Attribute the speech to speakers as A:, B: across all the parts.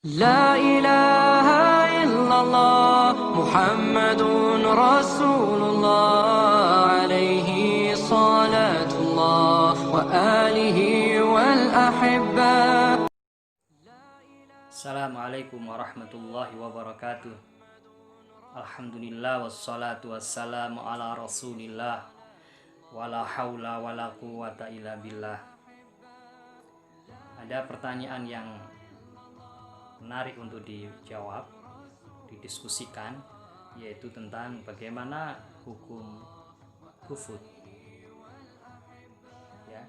A: لا إله إلا الله محمد رسول الله عليه صلاة الله وآله والأحبة.
B: Assalamualaikum warahmatullahi wabarakatuh. Alhamdulillah wassalatu wassalamu ala rasulillah wala haula wala quwata illa billah. Ada pertanyaan yang menarik untuk dijawab, didiskusikan, yaitu tentang bagaimana hukum GoFood, ya,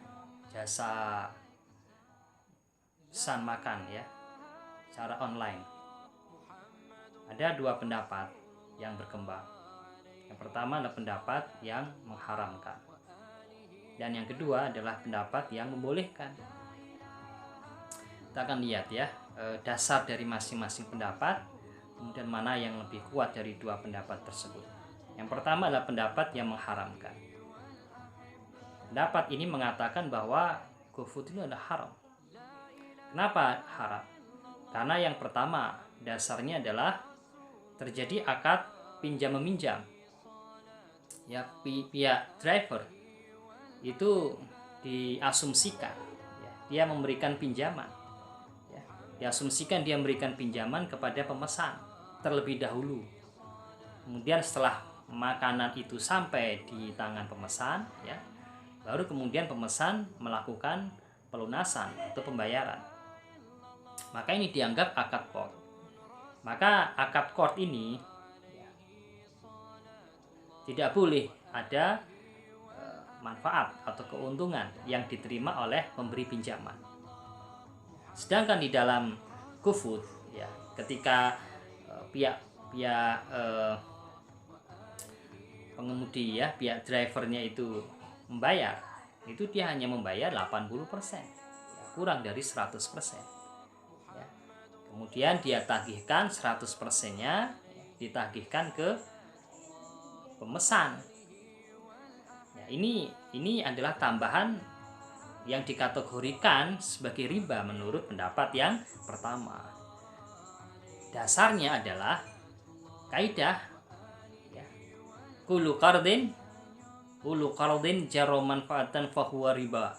B: jasa pesan makan, ya, secara online. Ada dua pendapat yang berkembang. Yang pertama adalah pendapat yang mengharamkan, dan yang kedua adalah pendapat yang membolehkan. Kita akan lihat, ya, dasar dari masing-masing pendapat, kemudian mana yang lebih kuat dari dua pendapat tersebut. Yang pertama adalah pendapat yang mengharamkan. Pendapat ini mengatakan bahwa GoFood ini adalah haram. Kenapa haram? Karena yang pertama, dasarnya adalah terjadi akad pinjam meminjam. Ya, pihak driver itu diasumsikan, ya, dia memberikan pinjaman. Diasumsikan dia memberikan pinjaman kepada pemesan terlebih dahulu. Kemudian setelah makanan itu sampai di tangan pemesan, ya, baru kemudian pemesan melakukan pelunasan atau pembayaran. Maka ini dianggap akad qard. Maka akad qard ini, ya, tidak boleh ada manfaat atau keuntungan yang diterima oleh pemberi pinjaman. Sedangkan di dalam GoFood, ya, ketika pihak pengemudi, ya, pihak drivernya itu membayar, itu dia hanya membayar 80%, ya, kurang dari 100%. Ya. Kemudian dia tagihkan 100%-nya, ya, ditagihkan ke pemesan. Ya, ini adalah tambahan yang dikategorikan sebagai riba menurut pendapat yang pertama. Dasarnya adalah kaidah, ya, kullu qardin jarra manfaatan fahuwa riba.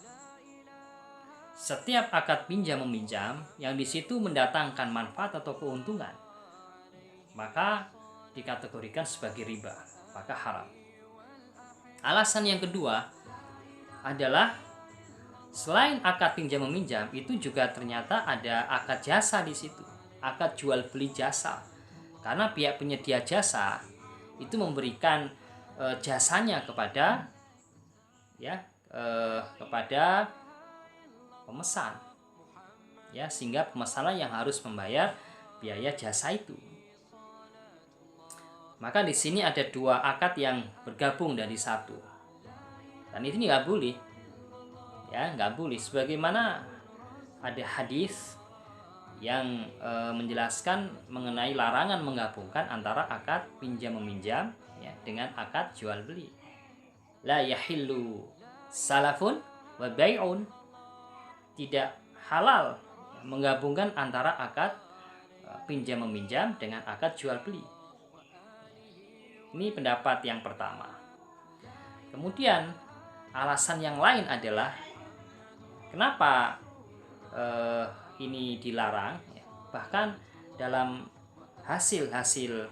B: Setiap akad pinjam meminjam yang di situ mendatangkan manfaat atau keuntungan, maka dikategorikan sebagai riba, maka haram. Alasan yang kedua adalah selain akad pinjam meminjam, itu juga ternyata ada akad jasa di situ, akad jual beli jasa. Karena pihak penyedia jasa itu memberikan jasanya kepada, ya, kepada pemesan, ya, sehingga pemesanlah yang harus membayar biaya jasa itu. Maka di sini ada dua akad yang bergabung dari satu, dan ini nggak boleh. Ya, nggak boleh, sebagaimana ada hadis yang menjelaskan mengenai larangan menggabungkan antara akad pinjam meminjam, ya, dengan akad jual beli. La yahillu salafun wa bai'un. Tidak halal menggabungkan antara akad pinjam meminjam dengan akad jual beli. Ini pendapat yang pertama. Kemudian alasan yang lain adalah kenapa ini dilarang, ya. Bahkan dalam hasil-hasil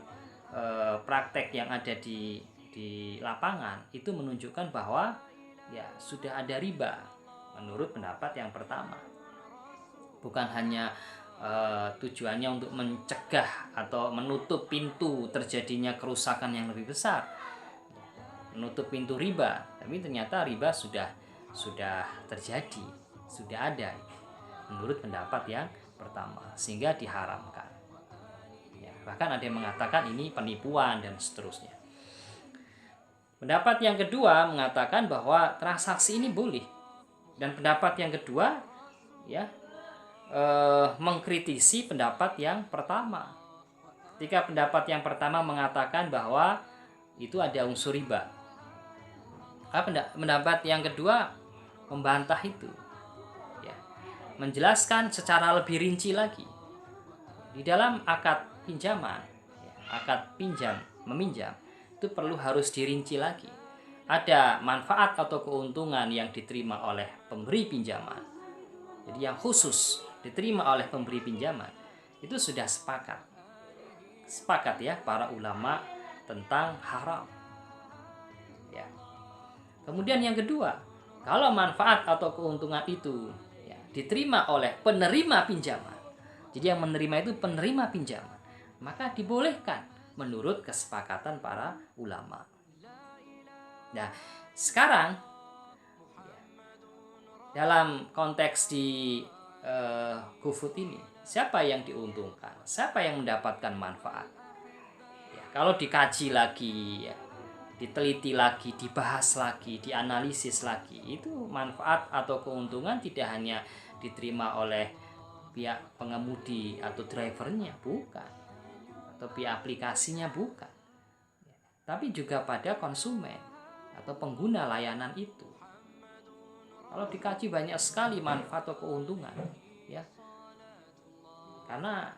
B: praktek yang ada di lapangan itu menunjukkan bahwa, ya, sudah ada riba menurut pendapat yang pertama. Bukan hanya tujuannya untuk mencegah atau menutup pintu terjadinya kerusakan yang lebih besar, menutup pintu riba, tapi ternyata riba sudah terjadi, sudah ada menurut pendapat yang pertama, sehingga diharamkan. Ya, bahkan ada yang mengatakan ini penipuan dan seterusnya. Pendapat yang kedua mengatakan bahwa transaksi ini boleh, dan pendapat yang kedua, ya, mengkritisi pendapat yang pertama. Ketika pendapat yang pertama mengatakan bahwa itu ada unsur riba, pendapat yang kedua membantah itu, ya, menjelaskan secara lebih rinci lagi, di dalam akad pinjaman, ya, akad pinjam meminjam itu harus dirinci lagi. Ada manfaat atau keuntungan yang diterima oleh pemberi pinjaman. Jadi yang khusus diterima oleh pemberi pinjaman itu sudah sepakat ya para ulama tentang haram. Ya. Kemudian yang kedua, kalau manfaat atau keuntungan itu ya, diterima oleh penerima pinjaman, jadi yang menerima itu penerima pinjaman, maka dibolehkan menurut kesepakatan para ulama. Nah, sekarang ya, dalam konteks di GoFood ini, siapa yang diuntungkan? Siapa yang mendapatkan manfaat? Ya, kalau dikaji lagi, ya, diteliti lagi, dibahas lagi, dianalisis lagi, itu manfaat atau keuntungan tidak hanya diterima oleh pihak pengemudi atau drivernya, bukan, atau pihak aplikasinya, bukan, tapi juga pada konsumen atau pengguna layanan itu. Kalau dikaji banyak sekali manfaat atau keuntungan, ya, karena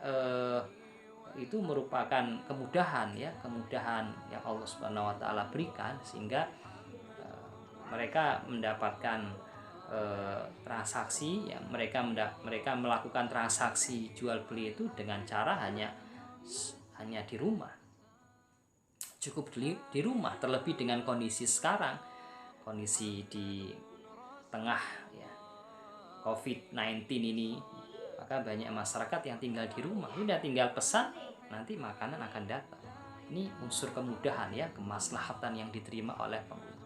B: itu merupakan kemudahan ya, kemudahan yang Allah Subhanahu wa taala berikan sehingga mereka mendapatkan transaksi ya, mereka melakukan transaksi jual beli itu dengan cara hanya di rumah. Cukup di rumah, terlebih dengan kondisi sekarang, kondisi di tengah ya COVID-19 ini, maka banyak masyarakat yang tinggal di rumah, udah tinggal pesan nanti makanan akan datang. Ini unsur kemudahan ya, kemaslahatan yang diterima oleh pengguna.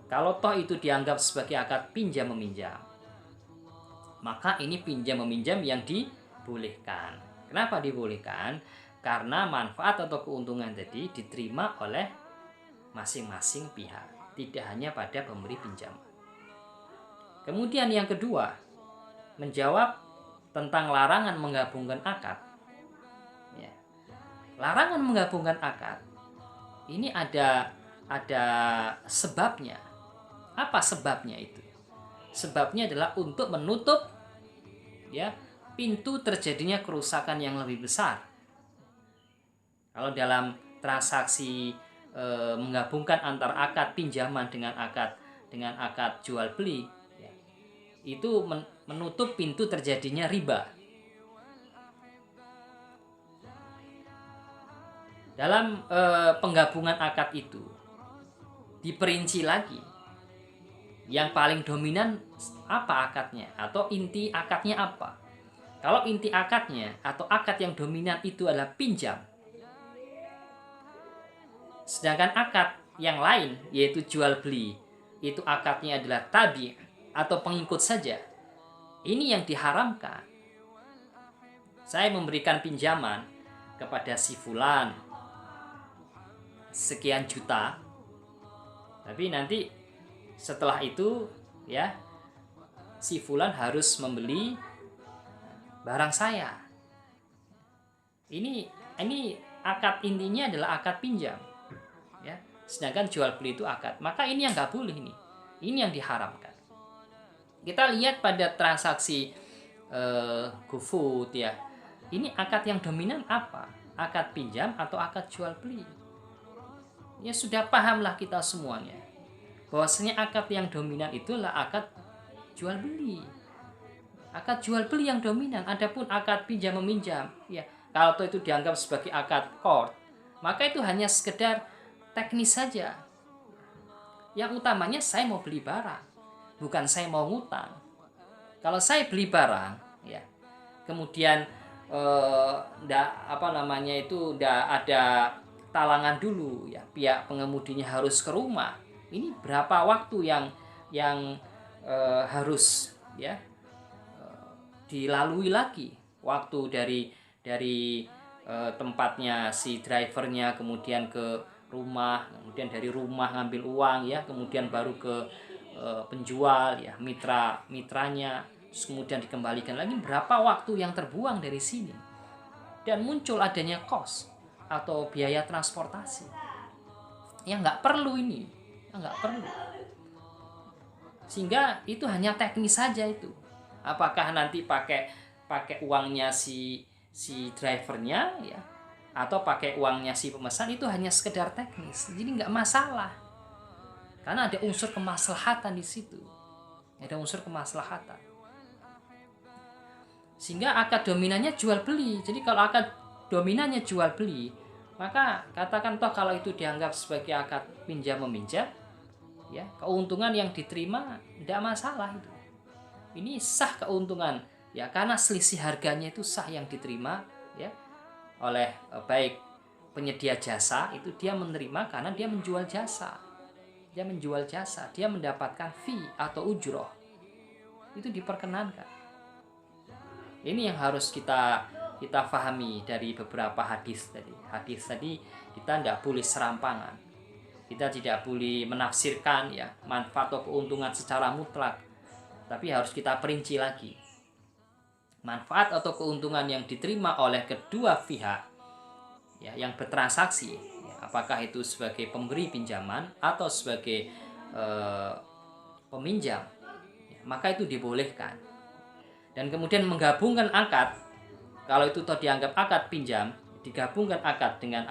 B: Kalau toh itu dianggap sebagai akad pinjam meminjam, maka ini pinjam meminjam yang dibolehkan. Kenapa dibolehkan? Karena manfaat atau keuntungan tadi diterima oleh masing-masing pihak, tidak hanya pada pemberi pinjaman. Kemudian yang kedua, menjawab tentang larangan menggabungkan akad. Ya. Larangan menggabungkan akad ini ada sebabnya. Apa sebabnya itu? Sebabnya adalah untuk menutup ya pintu terjadinya kerusakan yang lebih besar. Kalau dalam transaksi menggabungkan antara akad pinjaman dengan akad jual beli, ya, itu menutup pintu terjadinya riba. Dalam penggabungan akad itu diperinci lagi, yang paling dominan apa akadnya atau inti akadnya apa. Kalau inti akadnya atau akad yang dominan itu adalah pinjam, sedangkan akad yang lain yaitu jual beli itu akadnya adalah tabi' atau pengikut saja, ini yang diharamkan. Saya memberikan pinjaman kepada si fulan sekian juta, tapi nanti setelah itu ya si fulan harus membeli barang saya. Ini akad intinya adalah akad pinjam ya, sedangkan jual beli itu akad, maka ini yang nggak boleh, ini yang diharamkan. Kita lihat pada transaksi GoFood ya, ini akad yang dominan apa? Akad pinjam atau akad jual beli? Ya sudah pahamlah kita semuanya bahwasanya akad yang dominan itulah akad jual beli. Akad jual beli yang dominan. Adapun akad pinjam meminjam, ya kalau itu dianggap sebagai akad court, maka itu hanya sekedar teknis saja. Yang utamanya saya mau beli barang, bukan saya mau ngutang. Kalau saya beli barang, ya kemudian ndak ada talangan dulu, ya pihak pengemudinya harus ke rumah. Ini berapa waktu yang harus ya dilalui lagi, waktu dari tempatnya si drivernya kemudian ke rumah, kemudian dari rumah ngambil uang ya, kemudian baru ke penjual ya, mitranya, terus kemudian dikembalikan lagi. Berapa waktu yang terbuang dari sini, dan muncul adanya kos atau biaya transportasi yang nggak perlu, nggak perlu, sehingga itu hanya teknis saja. Itu apakah nanti pakai uangnya si si drivernya ya, atau pakai uangnya si pemesan, itu hanya sekedar teknis. Jadi nggak masalah. Karena ada unsur kemaslahatan di situ. Ada unsur kemaslahatan. Sehingga akad dominannya jual beli. Jadi kalau akad dominannya jual beli, maka katakan toh kalau itu dianggap sebagai akad pinjam meminjam, ya, keuntungan yang diterima tidak masalah itu. Ini sah keuntungan, ya, karena selisih harganya itu sah yang diterima, ya, oleh baik penyedia jasa itu, dia menerima karena dia menjual jasa. Dia menjual jasa, dia mendapatkan fee atau ujroh. Itu diperkenankan. Ini yang harus kita pahami dari beberapa hadis tadi. Hadis tadi kita tidak boleh serampangan. Kita tidak boleh menafsirkan ya manfaat atau keuntungan secara mutlak. Tapi harus kita perinci lagi. Manfaat atau keuntungan yang diterima oleh kedua pihak ya yang bertransaksi, ya, apakah itu sebagai pemberi pinjaman atau sebagai peminjam, ya, maka itu dibolehkan. Dan kemudian menggabungkan akad, kalau itu toh dianggap akad pinjam, digabungkan akad dengan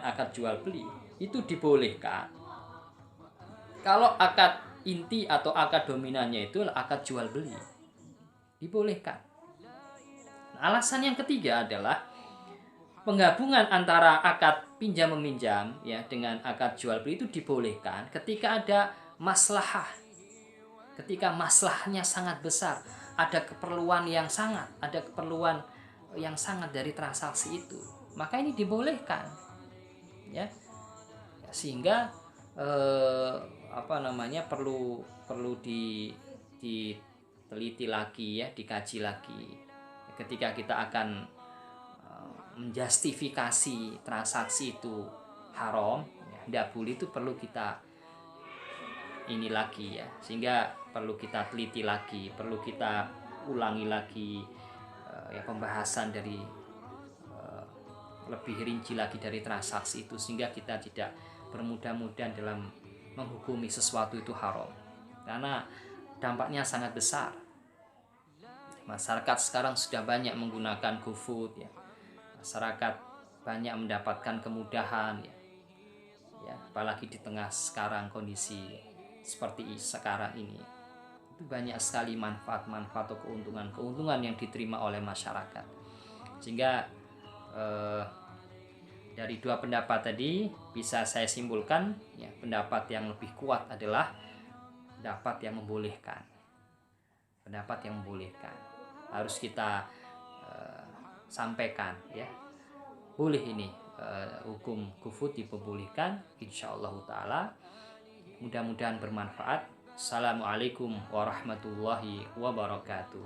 B: akad jual beli, itu dibolehkan. Kalau akad inti atau akad dominannya itu akad jual beli, dibolehkan. Nah, alasan yang ketiga adalah penggabungan antara akad pinjam meminjam ya dengan akad jual beli itu dibolehkan ketika ada maslahah. Ketika maslahnya sangat besar, ada keperluan yang sangat dari transaksi itu, maka ini dibolehkan, ya, sehingga perlu diteliti lagi ya, dikaji lagi ketika kita akan menjustifikasi transaksi itu haram, ya, tidak boleh, itu perlu kita ini lagi ya, sehingga perlu kita teliti lagi, perlu kita ulangi lagi ya pembahasan dari lebih rinci lagi dari transaksi itu, sehingga kita tidak bermudah-mudahan dalam menghukumi sesuatu itu haram, karena dampaknya sangat besar. Masyarakat sekarang sudah banyak menggunakan GoFood ya, masyarakat banyak mendapatkan kemudahan ya, apalagi di tengah sekarang kondisi seperti sekarang ini, itu banyak sekali manfaat-manfaat atau keuntungan yang diterima oleh masyarakat. Sehingga dari dua pendapat tadi bisa saya simpulkan ya, pendapat yang lebih kuat adalah pendapat yang membolehkan. Pendapat yang membolehkan harus kita sampaikan ya, boleh ini hukum GoFood diperbolehkan, insyaallah taala. Mudah-mudahan bermanfaat. Assalamualaikum warahmatullahi wabarakatuh.